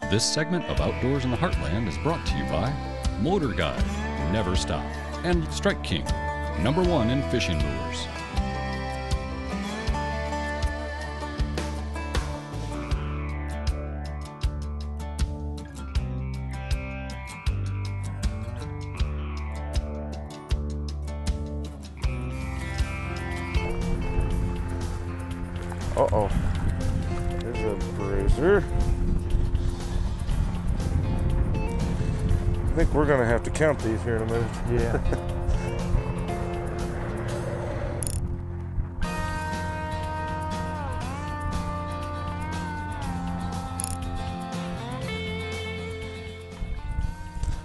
This segment of Outdoors in the Heartland is brought to you by Motor Guide, Never Stop, and Strike King, #1 in fishing lures. Uh-oh. There's a bruiser. I think we're going to have to count these here in a minute. Yeah.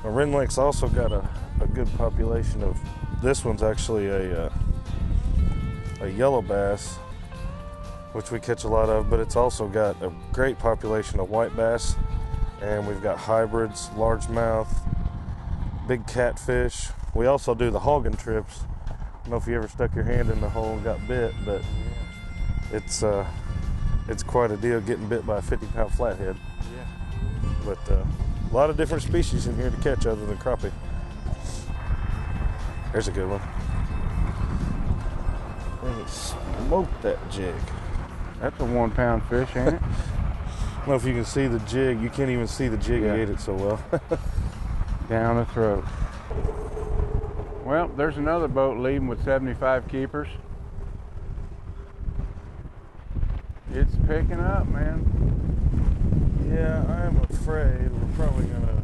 Rend Lake's also got a good population of, this one's actually a yellow bass, which we catch a lot of, but it's also got a great population of white bass, and we've got hybrids, largemouth, big catfish. We also do the hogging trips. I don't know if you ever stuck your hand in the hole and got bit, but it's quite a deal getting bit by a 50-pound flathead. Yeah. But a lot of different species in here to catch other than crappie. There's a good one. And it smoked that jig. That's a 1-pound fish, ain't it? I don't know if you can see the jig. You can't even see the jig. Yeah. He ate it so well. Down the throat. Well, there's another boat leaving with 75 keepers. It's picking up, man. Yeah, I'm afraid we're probably gonna...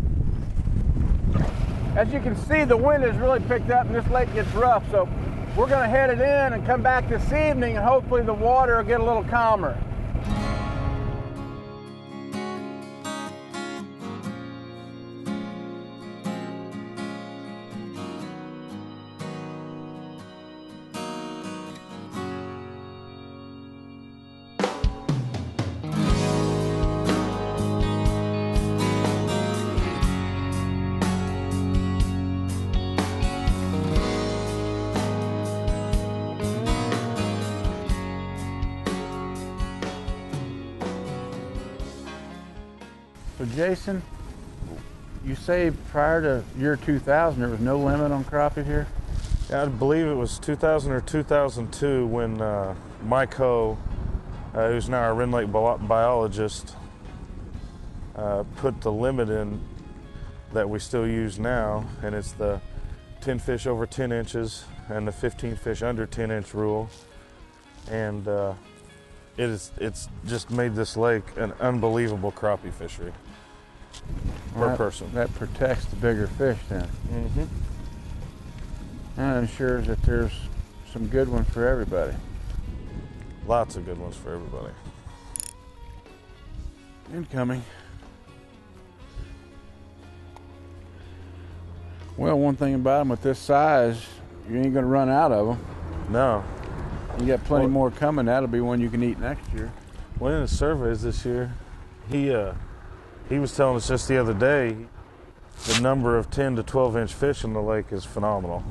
As you can see, the wind has really picked up and this lake gets rough, so we're gonna head it in and come back this evening and hopefully the water will get a little calmer. So Jason, you say prior to year 2000 there was no limit on crappie here? Yeah, I believe it was 2000 or 2002 when Mike Ho, who's now our Rend Lake biologist, put the limit in that we still use now, and it's the 10 fish over 10 inches and the 15 fish under 10-inch rule. And it's just made this lake an unbelievable crappie fishery per person. That protects the bigger fish then. Mm-hmm. And ensures that there's some good ones for everybody. Lots of good ones for everybody. Incoming. Well, one thing about them with this size, you ain't gonna run out of them. No. You got plenty more coming. That'll be one you can eat next year. Well, in his surveys this year, he was telling us just the other day the number of 10 to 12-inch fish in the lake is phenomenal.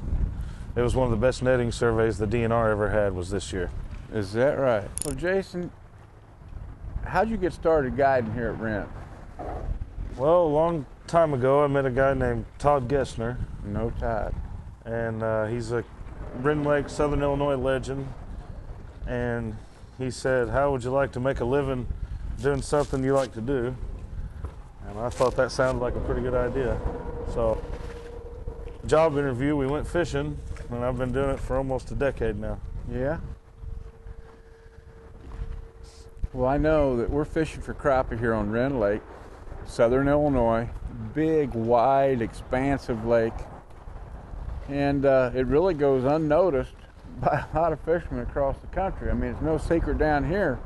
It was one of the best netting surveys the DNR ever had was this year. Is that right? So Jason, how'd you get started guiding here at Rend? Well, a long time ago, I met a guy named Todd Gessner. No tide. And he's a Rend Lake, Southern Illinois legend. And he said, how would you like to make a living doing something you like to do? And I thought that sounded like a pretty good idea. So, job interview, we went fishing, and I've been doing it for almost a decade now. Yeah? Well, I know that we're fishing for crappie here on Rend Lake, Southern Illinois. Big, wide, expansive lake. And it really goes unnoticed by a lot of fishermen across the country. I mean, it's no secret down here,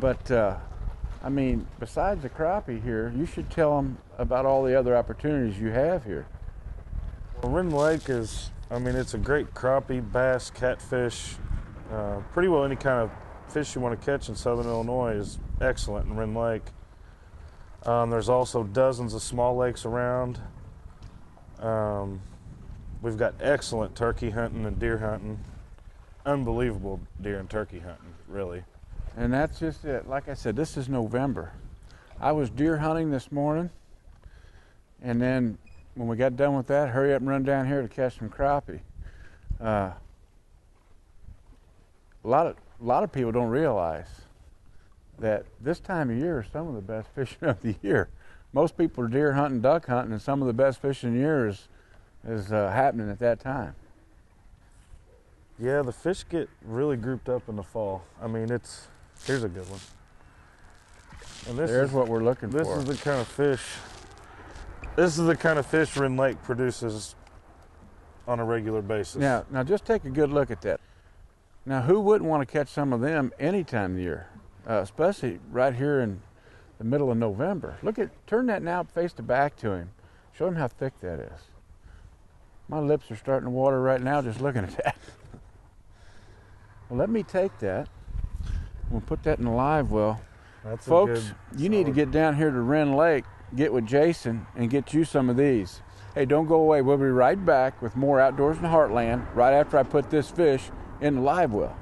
but I mean, besides the crappie here, you should tell them about all the other opportunities you have here. Well, Rend Lake is, I mean, it's a great crappie, bass, catfish, pretty well any kind of fish you want to catch in Southern Illinois is excellent in Rend Lake. There's also dozens of small lakes around. We've got excellent turkey hunting and deer hunting. Unbelievable deer and turkey hunting, really. And that's just it. Like I said, this is November. I was deer hunting this morning, and then when we got done with that, hurry up and run down here to catch some crappie. A lot of people don't realize that this time of year is some of the best fishing of the year. Most people are deer hunting, duck hunting, and some of the best fishing of the year is happening at that time. Yeah, the fish get really grouped up in the fall. I mean, here's a good one. And There's what we're looking for. This is the kind of fish. This is the kind of fish Rend Lake produces on a regular basis. Now just take a good look at that. Now, who wouldn't want to catch some of them any time of the year, especially right here in the middle of November? Turn that now face to back to him. Show him how thick that is. My lips are starting to water right now just looking at that. Well, let me take that. We'll put that in the live well. That's Folks, you need to get down here to Rend Lake, get with Jason, and get you some of these. Hey, don't go away. We'll be right back with more Outdoors in the Heartland right after I put this fish in the live well.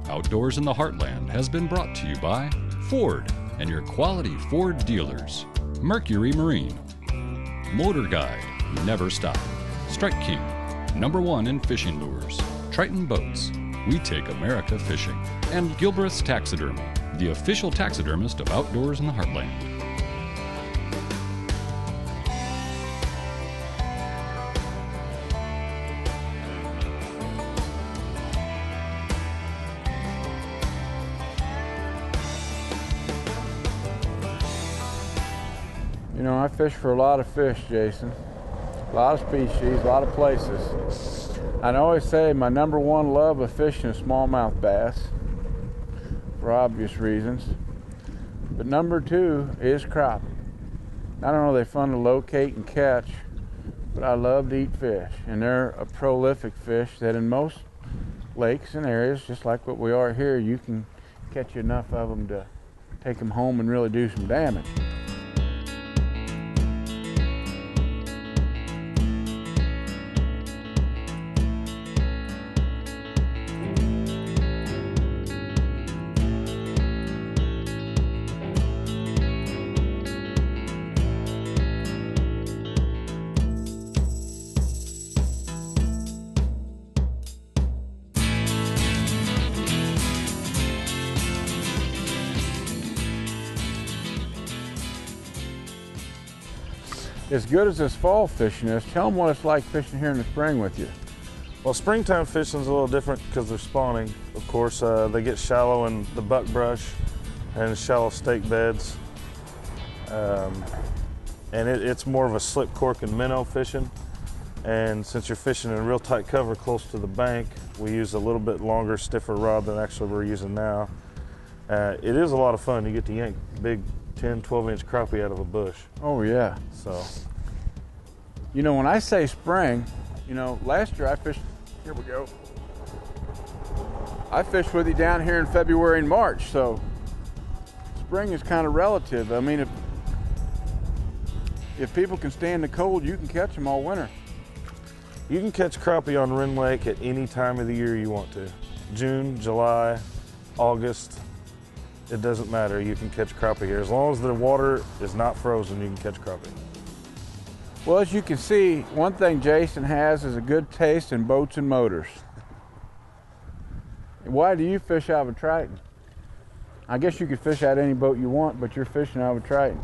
Outdoors in the Heartland has been brought to you by Ford and your quality Ford dealers, Mercury Marine, Motor Guide, Never Stop, Strike King, #1 in fishing lures, Triton Boats, We Take America Fishing, and Gilbreth's Taxidermy, the official taxidermist of Outdoors in the Heartland. You know, I fish for a lot of fish, Jason. A lot of species, a lot of places. I always say my #1 love of fishing is smallmouth bass, for obvious reasons. But #2 is crappie. Not only are they fun to locate and catch, but I love to eat fish. And they're a prolific fish that in most lakes and areas, just like what we are here, you can catch enough of them to take them home and really do some damage. As good as this fall fishing is, tell them what it's like fishing here in the spring with you. Well, springtime fishing is a little different because they're spawning. Of course, they get shallow in the buckbrush and shallow stake beds. And it's more of a slip cork and minnow fishing. And since you're fishing in real tight cover close to the bank, we use a little bit longer, stiffer rod than actually we're using now. It is a lot of fun. You get to yank big 10, 12-inch crappie out of a bush. Oh, yeah. So, you know, when I say spring, you know, last year I fished, here we go. I fished with you down here in February and March, so spring is kind of relative. I mean, if people can stand the cold, you can catch them all winter. you can catch crappie on Rend Lake at any time of the year you want to. June, July, August. It doesn't matter, you can catch crappie here. As long as the water is not frozen, you can catch crappie. Well, as you can see, one thing Jason has is a good taste in boats and motors. Why do you fish out of a Triton? I guess you could fish out any boat you want, but you're fishing out of a Triton.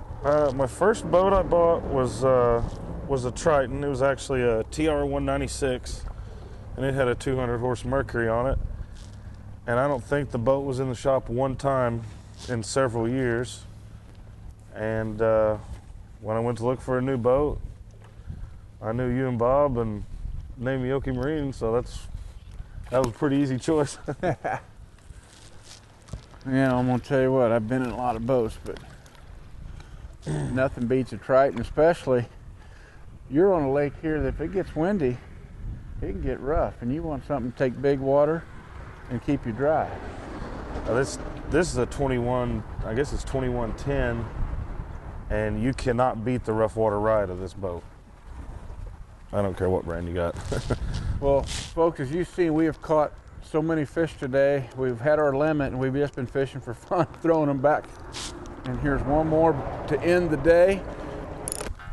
My first boat I bought was a Triton. It was actually a TR-196, and it had a 200 horse Mercury on it. And I don't think the boat was in the shop one time in several years. And when I went to look for a new boat, I knew you and Bob and named Yoki Marine, so that was a pretty easy choice. Yeah, I'm gonna tell you what, I've been in a lot of boats, but Nothing beats a Triton, especially you're on a lake here that if it gets windy, it can get rough, and you want something to take big water and keep you dry. This is a 21, I guess it's 2110, and you cannot beat the rough water ride of this boat. I don't care what brand you got. Well, folks, as you've seen, we have caught so many fish today. We've had our limit, and we've just been fishing for fun, throwing them back. And here's one more to end the day.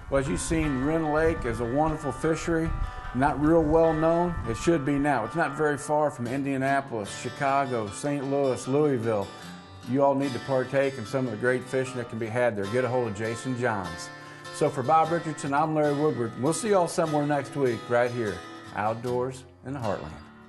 Well, as you've seen, Rend Lake is a wonderful fishery. Not real well known. It should be now. It's not very far from Indianapolis, Chicago, St. Louis, Louisville. You all need to partake in some of the great fishing that can be had there. Get a hold of Jason Johns. So for Bob Richardson, I'm Larry Woodward. We'll see you all somewhere next week right here, outdoors in the Heartland.